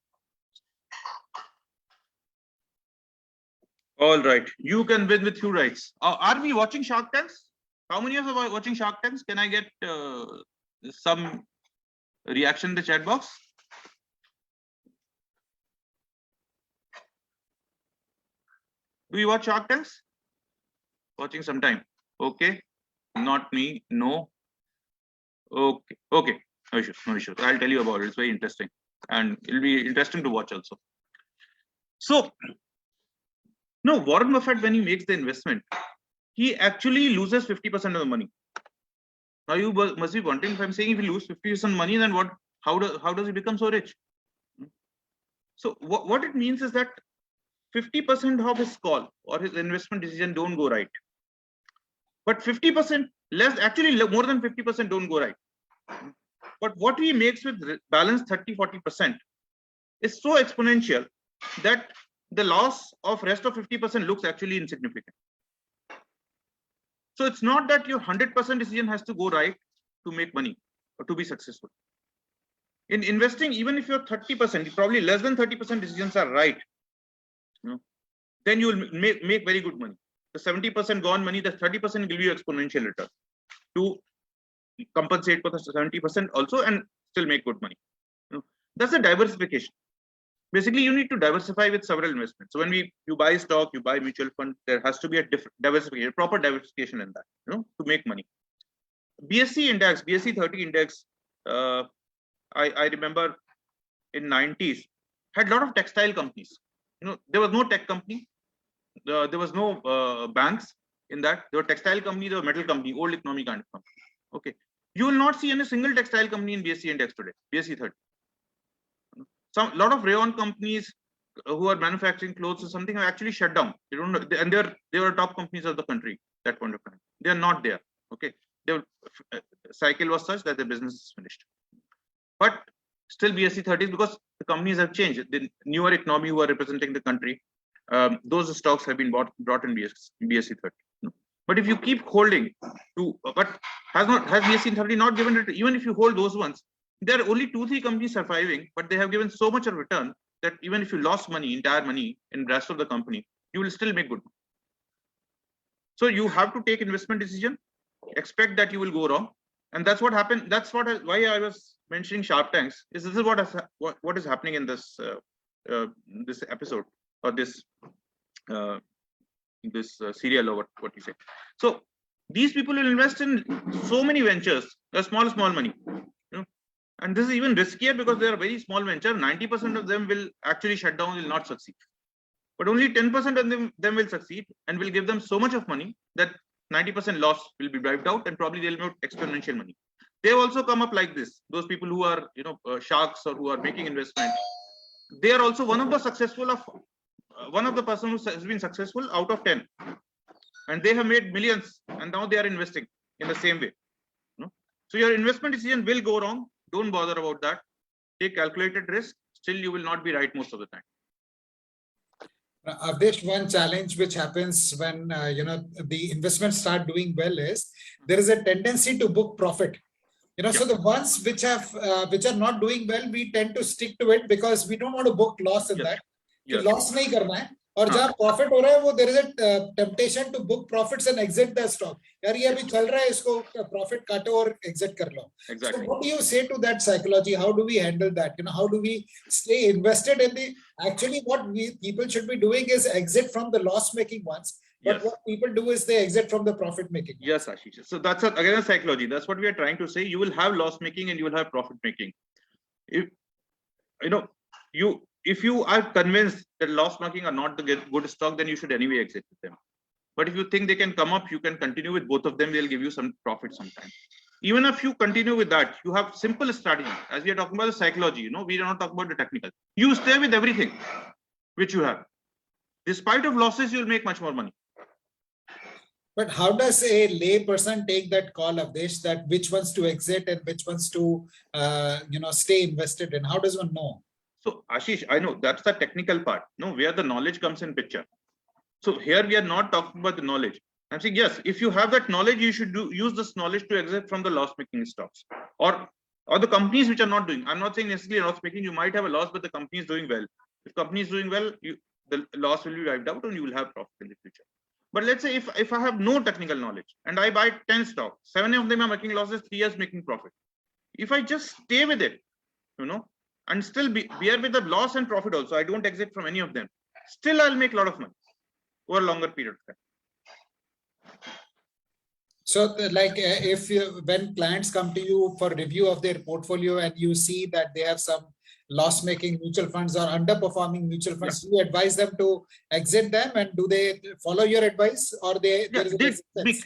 All right, you can win with few rights. Are we watching Shark Tanks? How many of you are watching Shark Tanks? Can I get some reaction in the chat box? Do you watch Shark Tanks? Watching sometime. Okay, not me. No. Okay. No issues. I'll tell you about it. It's very interesting, and it'll be interesting to watch also. So, no, Warren Buffett, when he makes the investment, he actually loses 50% of the money. Now you must be wondering, if I'm saying if he loses 50% money, then what? How does he become so rich? So what it means is that 50% of his call or his investment decision don't go right, but 50% less, actually more than 50% don't go right. But what he makes with balance 30-40% is so exponential that the loss of rest of 50% looks actually insignificant. So it's not that your 100% decision has to go right to make money or to be successful. In investing, even if you're 30%, probably less than 30% decisions are right, then you will make very good money. The 70% gone money, the 30% will give you exponential return to compensate for the 70% also and still make good money. That's a diversification. Basically, you need to diversify with several investments. So when you buy stock, you buy mutual fund, there has to be a diversification, proper diversification in that, to make money. BSE index, BSE 30 index, I remember in 90s had a lot of textile companies. There was no tech company. There was no banks in that. There were textile companies, there were metal company, old economy kind of company. Okay. You will not see any single textile company in BSE index today, BSE 30. A lot of rayon companies who are manufacturing clothes or something have actually shut down. They don't know, and they were top companies of the country that point of time. They are not there. Okay. The cycle was such that the business is finished. But still BSE 30 because the companies have changed. The newer economy who are representing the country, those stocks have been brought in BSE 30. But if you keep holding to, but has BSE 30 not given it? Even if you hold those ones, there are only 2-3 companies surviving, but they have given so much of return that even if you lost money, entire money in the rest of the company, you will still make good money. So you have to take investment decision, expect that you will go wrong, and that's what happened. That's why I was mentioning Shark Tanks. This is what is happening in this this episode or this serial or what you say. So these people will invest in so many ventures, small money. And this is even riskier because they are very small venture. 90% of them will actually shut down, will not succeed. But only 10% of them will succeed and will give them so much of money that 90% loss will be wiped out and probably they'll make exponential money. They also come up like this. Those people who are sharks or who are making investment, they are also one of the successful of one of the person who has been successful out of 10, and they have made millions and now they are investing in the same way. So your investment decision will go wrong. Don't bother about that. Take calculated risk. Still, you will not be right most of the time. Avdesh, one challenge which happens when the investments start doing well is there is a tendency to book profit. So the ones which are not doing well, we tend to stick to it because we don't want to book loss in that. Loss nahi karna hai. और जहाँ profit हो रहा है वो there is a temptation to book profits and exit the stock. यार ये अभी चल रहा है इसको profit काटो और exit कर लो. Exactly. So what do you say to that psychology? How do we handle that? How do we stay invested in the? Actually, what people should be doing is exit from the loss-making ones. But what people do is they exit from the profit-making. Yes, Ashish. So that's again a psychology. That's what we are trying to say. You will have loss-making and you will have profit-making. If you are convinced that loss-making are not the good stock, then you should anyway exit with them. But if you think they can come up, you can continue with both of them. They'll give you some profit sometime. Even if you continue with that, you have simple strategy. As we are talking about the psychology, we are not talking about the technical. You stay with everything which you have. Despite of losses, you will make much more money. But how does a lay person take that call of this, that which ones to exit and which ones to stay invested in? How does one know? So Ashish, I know that's the technical part, where the knowledge comes in picture. So here we are not talking about the knowledge. I'm saying, yes, if you have that knowledge, you should use this knowledge to exit from the loss-making stocks or the companies which are not doing. I'm not saying necessarily loss-making. You might have a loss, but the company is doing well. If company is doing well, the loss will be wiped out and you will have profit in the future. But let's say if I have no technical knowledge and I buy 10 stocks, 7 of them are making losses, 3 years making profit. If I just stay with it, and still bear with the loss and profit also, I don't exit from any of them, still I'll make a lot of money over a longer period of time. So when clients come to you for review of their portfolio and you see that they have some loss-making mutual funds or underperforming mutual funds, do you advise them to exit them, and do they follow your advice, or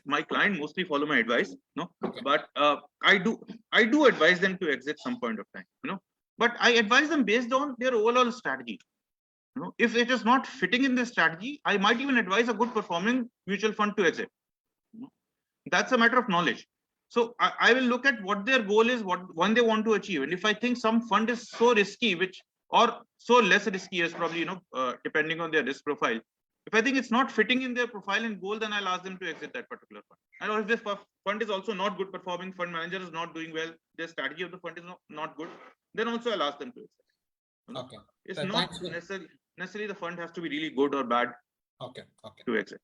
my client mostly follow my advice, okay. But I do advise them to exit some point of time, but I advise them based on their overall strategy. If it is not fitting in their strategy, I might even advise a good performing mutual fund to exit. That's a matter of knowledge. So I will look at what their goal is, what one they want to achieve. And if I think some fund is so risky, or so less risky as probably, depending on their risk profile, if I think it's not fitting in their profile and goal, then I'll ask them to exit that particular fund. And or if this fund is also not good performing, fund manager is not doing well, their strategy of the fund is not good, then also I'll ask them to exit. Okay. It's not necessarily the fund has to be really good or bad Okay. to exit.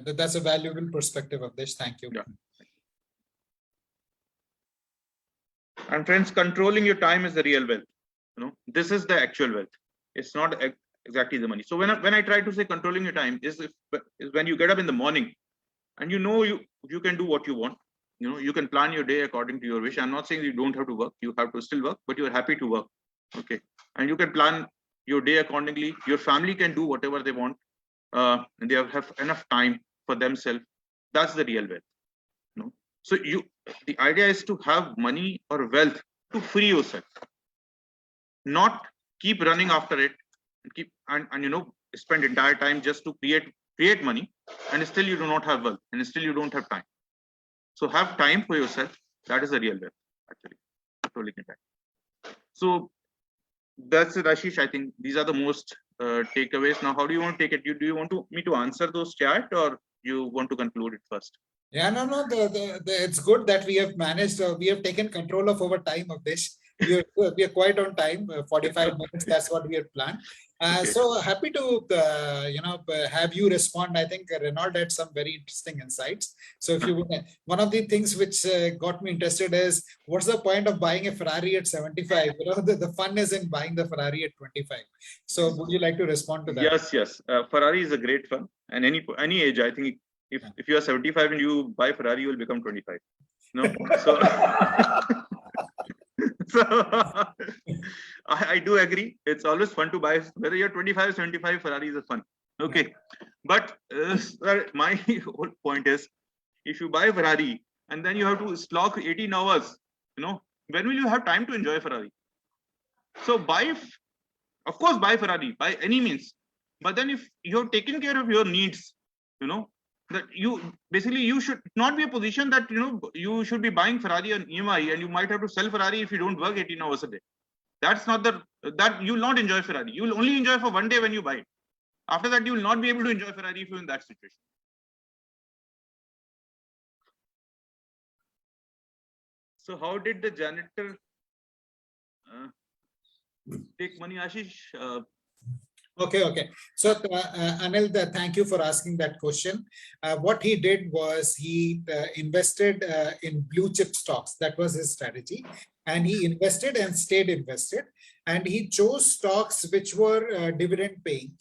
That's a valuable perspective of this. Thank you. Yeah. And friends, controlling your time is the real wealth. This is the actual wealth. It's not exactly the money. So when I try to say controlling your time is when you get up in the morning and you can do what you want. You can plan your day according to your wish. I'm not saying you don't have to work. You have to still work, but you're happy to work. Okay. And you can plan your day accordingly. Your family can do whatever they want. And they have enough time for themselves. That's the real wealth. So the idea is to have money or wealth to free yourself, not keep running after it and spend entire time just to create money, and still you do not have wealth, and still you don't have time. So have time for yourself. That is the real wealth, actually. Controlling your time. So that's it, Ashish. I think these are the most takeaways. Now, how do you want to take it? Do you want me to answer those chat, or you want to conclude it first? Yeah, no. It's good that we have managed. We have taken control of our time of this. We are quite on time. 45 minutes. That's what we had planned. Okay. So happy to have you respond. I think RONALD had some very interesting insights. So if you would, one of the things which got me interested is what's the point of buying a Ferrari at 75? The fun is in buying the Ferrari at 25. So would you like to respond to that? Yes. Ferrari is a great fun, and any age. I think if you are 75 and you buy Ferrari, you will become 25. No, so. So I do agree. It's always fun to buy, whether you're 25, 75, Ferrari is fun. Okay. But my whole point is, if you buy Ferrari and then you have to slog 18 hours, when will you have time to enjoy Ferrari? So of course, buy Ferrari by any means. But then if you're taking care of your needs, that you should not be a position that you should be buying Ferrari on EMI, and you might have to sell Ferrari if you don't work 18 hours a day. That's not that you will not enjoy Ferrari. You will only enjoy for one day when you buy it. After that, you will not be able to enjoy Ferrari if you're in that situation. So how did the janitor take money, Ashish? Okay. So Anil, thank you for asking that question. What he did was he invested in blue chip stocks. That was his strategy. And he invested and stayed invested. And he chose stocks which were dividend paying.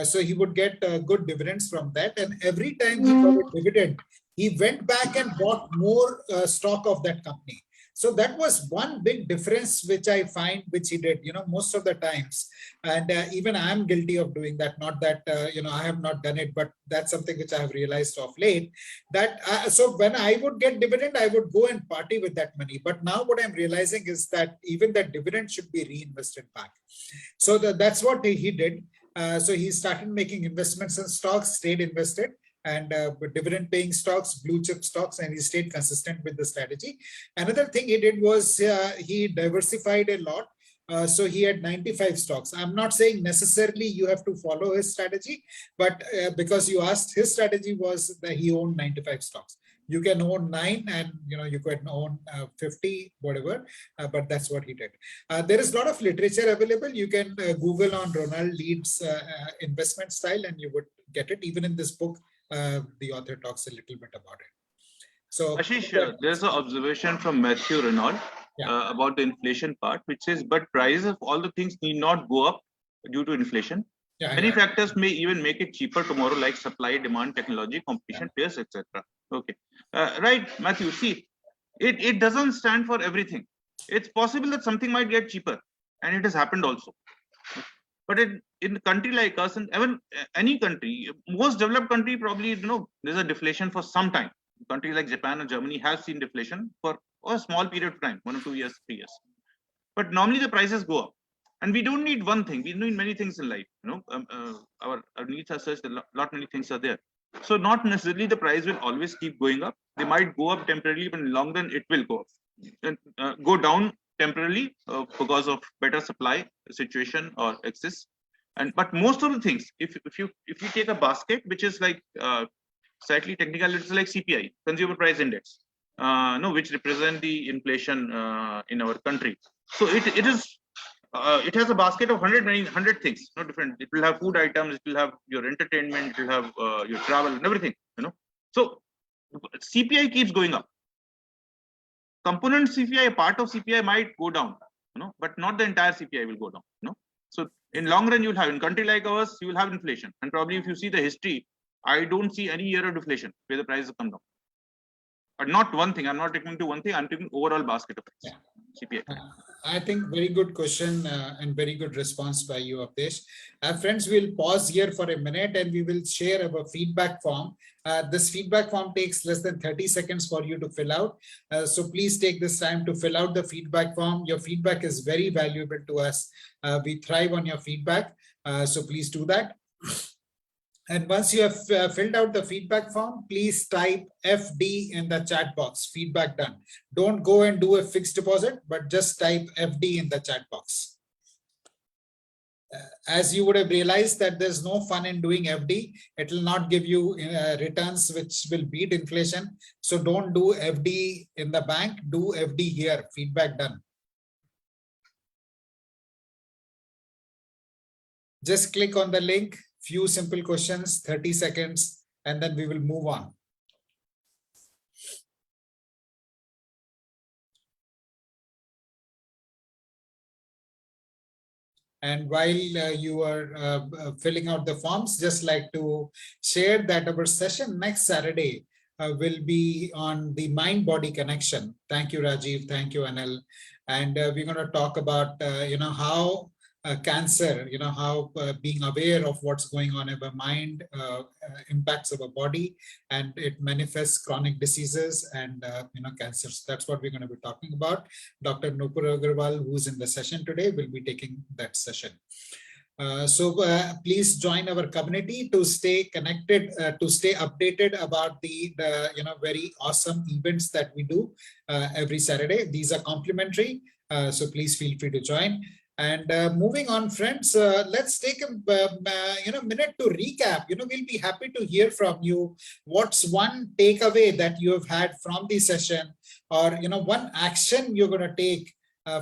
So he would get good dividends from that. And every time he got a dividend, he went back and bought more stock of that company. So that was one big difference which I find which he did, most of the times. And even I am guilty of doing that. Not that, I have not done it, but that's something which I have realized of late. That so when I would get dividend, I would go and party with that money. But now what I'm realizing is that even that dividend should be reinvested back. So that's what he did. So he started making investments in stocks, stayed invested, and dividend paying stocks, blue chip stocks, and he stayed consistent with the strategy. Another thing he did was he diversified a lot. So he had 95 stocks. I'm not saying necessarily you have to follow his strategy, but because you asked, his strategy was that he owned 95 stocks. You can own 9 and you can own 50, whatever, but that's what he did. There is a lot of literature available. You can Google on RONALD REED's investment style and you would get it. Even in this book, the author talks a little bit about it. So Ashish, there's an observation from Matthew Renaud about the inflation part, which says, but prices of all the things need not go up due to inflation. Many factors may even make it cheaper tomorrow, like supply, demand, technology, competition, peers, etc. Okay, right, Matthew. See, it doesn't stand for everything. It's possible that something might get cheaper, and it has happened also. But in a country like us, and even any country, most developed country, probably there's a deflation for some time. Countries like Japan or Germany have seen deflation for a small period of time, 1 or 2 years, 3 years. But normally the prices go up, and we don't need one thing. We need many things in life. Our needs are such that lot many things are there. So not necessarily the price will always keep going up. They might go up temporarily, but in the long run it will go up and go down temporarily because of better supply situation or excess. But most of the things, if you take a basket, which is like slightly technical, it's like CPI, Consumer Price Index, which represent the inflation in our country. So it is it has a basket of 100 things, no different. It will have food items, it will have your entertainment, it will have your travel and everything, So CPI keeps going up. Component CPI, a part of CPI might go down, but not the entire CPI will go down, So in long run, you'll have, in country like ours, you will have inflation. And probably if you see the history, I don't see any year of deflation where the prices come down. But not one thing. I'm not taking to one thing. I'm taking overall basket of things. CPI. I think very good question and very good response by you, Avdesh. Friends, we'll pause here for a minute and we will share our feedback form. This feedback form takes less than 30 seconds for you to fill out. So please take this time to fill out the feedback form. Your feedback is very valuable to us. We thrive on your feedback. So please do that. And once you have filled out the feedback form, please type FD in the chat box, feedback done. Don't go and do a fixed deposit, but just type FD in the chat box. As you would have realized that there's no fun in doing FD, it will not give you returns which will beat inflation. So don't do FD in the bank, do FD here, feedback done. Just click on the link. Few simple questions, 30 seconds, and then we will move on. And while you are filling out the forms, just like to share that our session next Saturday will be on the mind-body connection. Thank you, Rajiv. Thank you, Anil. And we're going to talk about, how cancer, how being aware of what's going on in our mind impacts our body, and it manifests chronic diseases and cancers. That's what we're going to be talking about. Dr. Nupur Agarwal, who's in the session today, will be taking that session. So please join our community to stay connected, to stay updated about the very awesome events that we do every Saturday. These are complimentary, so please feel free to join. And moving on, friends, let's take a minute to recap. We'll be happy to hear from you. What's one takeaway that you have had from the session, or one action you're going to take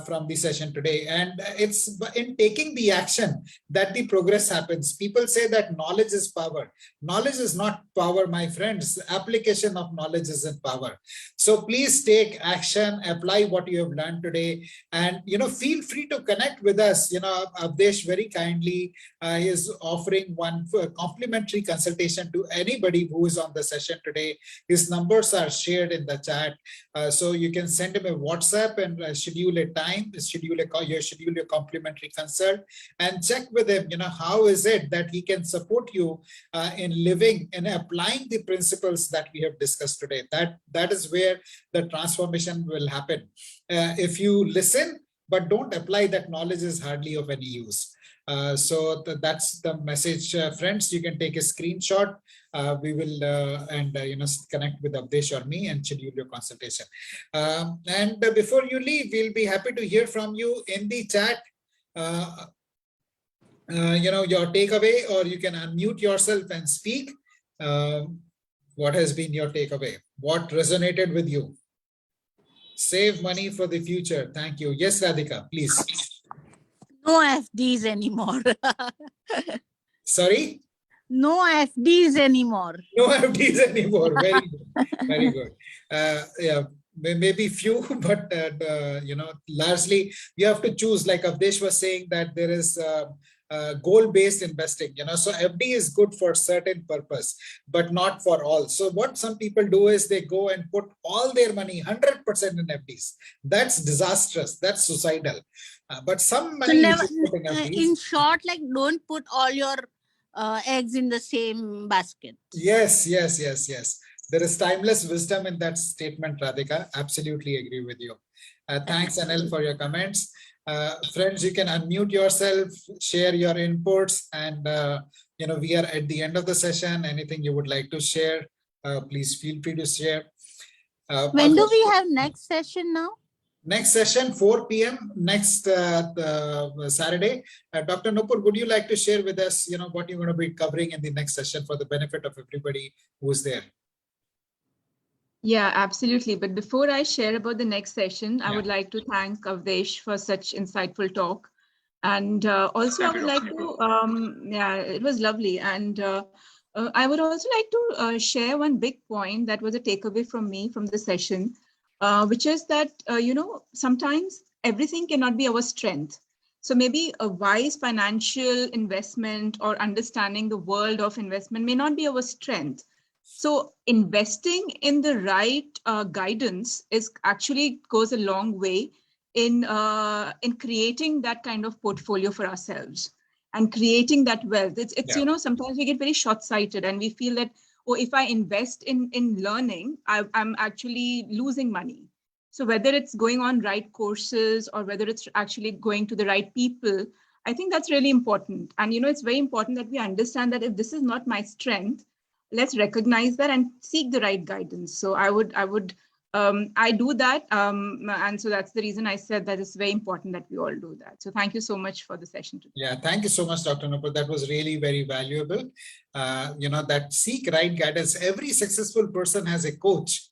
from the session today? And it's in taking the action that the progress happens. People say that knowledge is power. Knowledge is not power, my friends. Application of knowledge is in power. So please take action, apply what you have learned today, and feel free to connect with us. Avdesh very kindly is offering one complimentary consultation to anybody who is on the session today. His numbers are shared in the chat, so you can send him a WhatsApp and schedule a time, schedule a complimentary consult, and check with him, how is it that he can support you in living and applying the principles that we have discussed today. That is where the transformation will happen. If you listen but don't apply, that knowledge is hardly of any use. So that's the message, friends. You can take a screenshot. We will connect with Avdesh or me and schedule your consultation. And before you leave, we'll be happy to hear from you in the chat. Your takeaway, or you can unmute yourself and speak. What has been your takeaway? What resonated with you? Save money for the future. Thank you. Yes, Radhika, please. No FDs anymore. Sorry? No FDs anymore. No FDs anymore. Very good. Very good. Yeah, maybe few, but largely you have to choose. Like Avdesh was saying, that there is goal-based investing. So FD is good for certain purpose, but not for all. So what some people do is they go and put all their money 100% in FDs. That's disastrous. That's suicidal. But some money never, is put in FDs. In short, like, don't put all your eggs in the same basket. Yes. There is timeless wisdom in that statement, Radhika. Absolutely agree with you. Thanks, Anil, for your comments. Friends, you can unmute yourself, share your inputs, and we are at the end of the session. Anything you would like to share, please feel free to share. When do we have next session now? Next session, 4 p.m. next Saturday. Dr. Nupur, would you like to share with us, what you're going to be covering in the next session for the benefit of everybody who's there? Yeah, absolutely. But before I share about the next session, I would like to thank Avdesh for such insightful talk. And also, I Thank you, would like Dr. to, yeah, it was lovely. And I would also like to share one big point that was a takeaway from me from the session, which is that, sometimes everything cannot be our strength. So maybe a wise financial investment or understanding the world of investment may not be our strength. So investing in the right guidance is actually goes a long way in creating that kind of portfolio for ourselves and creating that wealth. It's sometimes we get very short-sighted and we feel that, oh, if I invest in learning, I'm actually losing money. So whether it's going on right courses or whether it's actually going to the right people, I think that's really important. And it's very important that we understand that if this is not my strength, let's recognize that and seek the right guidance. So I do that. And so that's the reason I said that it's very important that we all do that. So thank you so much for the session today. Yeah, thank you so much, Dr. Nupur. That was really very valuable. That seek right guidance. Every successful person has a coach.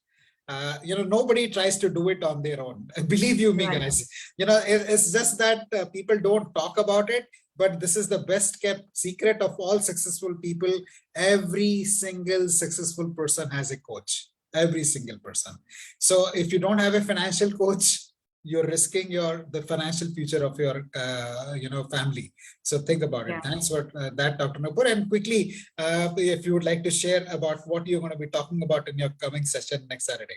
Nobody tries to do it on their own. Believe you me, guys. It's just that people don't talk about it. But this is the best kept secret of all successful people. Every single successful person has a coach. Every single person. So if you don't have a financial coach, you're risking the financial future of your family. So think about it. Thanks for that, Dr. Nupur. And quickly, if you would like to share about what you're going to be talking about in your coming session next Saturday.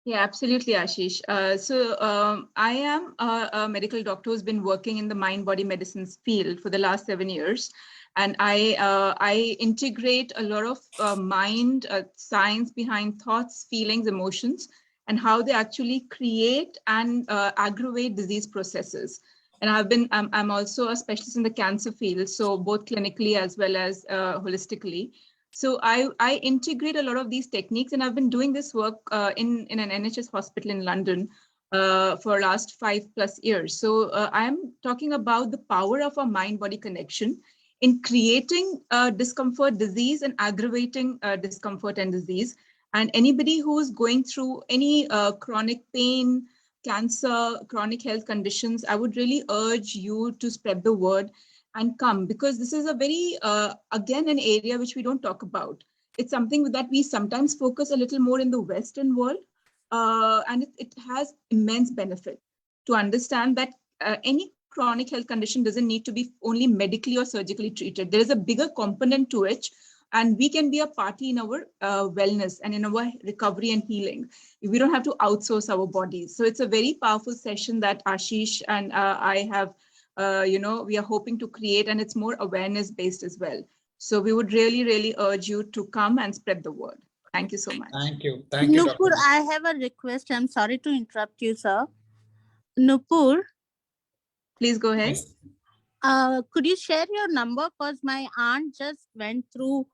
Yeah, absolutely, Ashish. I am a medical doctor who's been working in the mind-body medicines field for the last 7 years. And I integrate a lot of mind science behind thoughts, feelings, emotions, and how they actually create and aggravate disease processes. And I'm also a specialist in the cancer field, so both clinically as well as holistically. So I integrate a lot of these techniques, and I've been doing this work in an NHS hospital in London for last 5+ years. So I'm talking about the power of our mind-body connection in creating discomfort, disease, and aggravating discomfort and disease. And anybody who's going through any chronic pain, cancer, chronic health conditions, I would really urge you to spread the word and come, because this is a very, again, an area which we don't talk about. It's something that we sometimes focus a little more in the Western world, and it has immense benefit to understand that any chronic health condition doesn't need to be only medically or surgically treated. There is a bigger component to it, and we can be a party in our wellness and in our recovery and healing. We don't have to outsource our bodies. So it's a very powerful session that Ashish and I have we are hoping to create, and it's more awareness based as well. So we would really, really urge you to come and spread the word. Thank you so much. Thank you. Thank you, Nupur, Dr. I have a request. I'm sorry to interrupt you, sir. Nupur, please go ahead. Yes. Could you share your number? Because my aunt just went through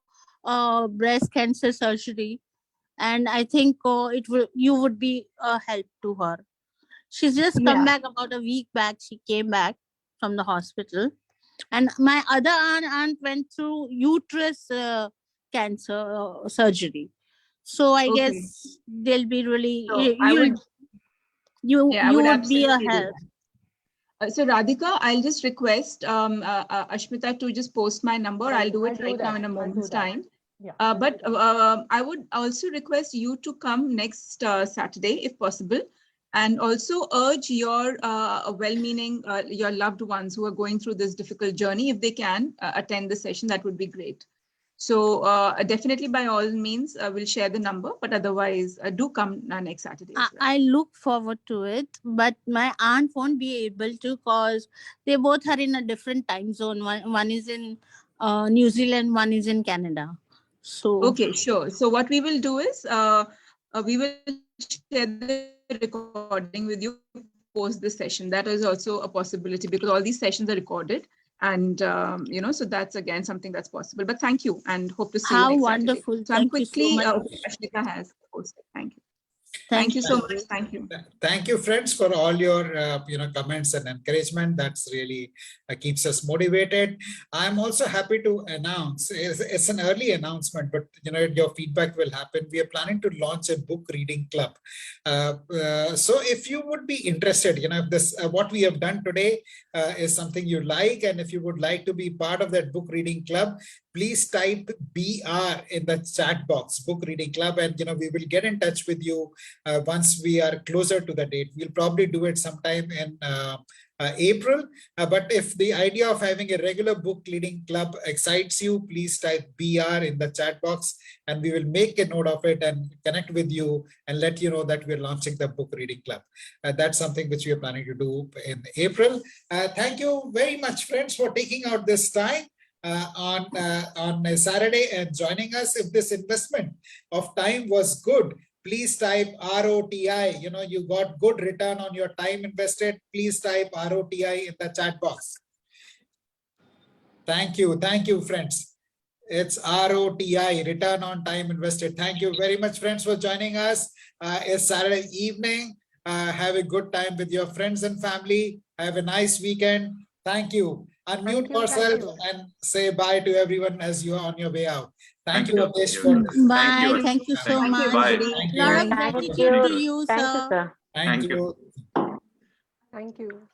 breast cancer surgery, and I think you would be a help to her. She's just come back about a week back. She came back from the hospital, and my other aunt went through uterus cancer surgery. So I guess they'll be really you would be a help. So Radhika, I'll just request Ashmita to just post my number. I'll do it right now in a moment's time. Yeah. But I would also request you to come next Saturday, if possible, and also urge your well-meaning, your loved ones who are going through this difficult journey, if they can attend the session, that would be great. So definitely, by all means, we'll share the number, but otherwise do come next Saturday. As well. I look forward to it, but my aunt won't be able to because they both are in a different time zone. One is in New Zealand, one is in Canada. So okay, sure. So what we will do is we will share the recording with you post this session. That is also a possibility because all these sessions are recorded. And, so that's again something that's possible. But thank you and hope to see you next wonderful. Saturday. So thank I'm quickly, you so much. Ashmita has posted. Thank you. Thank you so much. Thank you. Thank you, friends, for all your comments and encouragement. That's really keeps us motivated. I'm also happy to announce, it's an early announcement, but your feedback will happen. We are planning to launch a book reading club. So if you would be interested, if this what we have done today is something you like, and if you would like to be part of that book reading club, please type BR in the chat box, book reading club, and we will get in touch with you once we are closer to the date. We'll probably do it sometime in April. But if the idea of having a regular book reading club excites you, please type BR in the chat box, and we will make a note of it and connect with you and let you know that we're launching the book reading club. That's something which we are planning to do in April. Thank you very much, friends, for taking out this time on a Saturday and joining us. If this investment of time was good, please type ROTI. You got good return on your time invested. Please type ROTI in the chat box. Thank you, friends. It's ROTI, return on time invested. Thank you very much, friends, for joining us. It's Saturday evening. Have a good time with your friends and family. Have a nice weekend. Thank you. Unmute yourself and say bye to everyone as you are on your way out. Thank you, Ashish, for this. Bye. Thank you so much. Bye. Lot of gratitude to you, sir. Thank you. Thank you.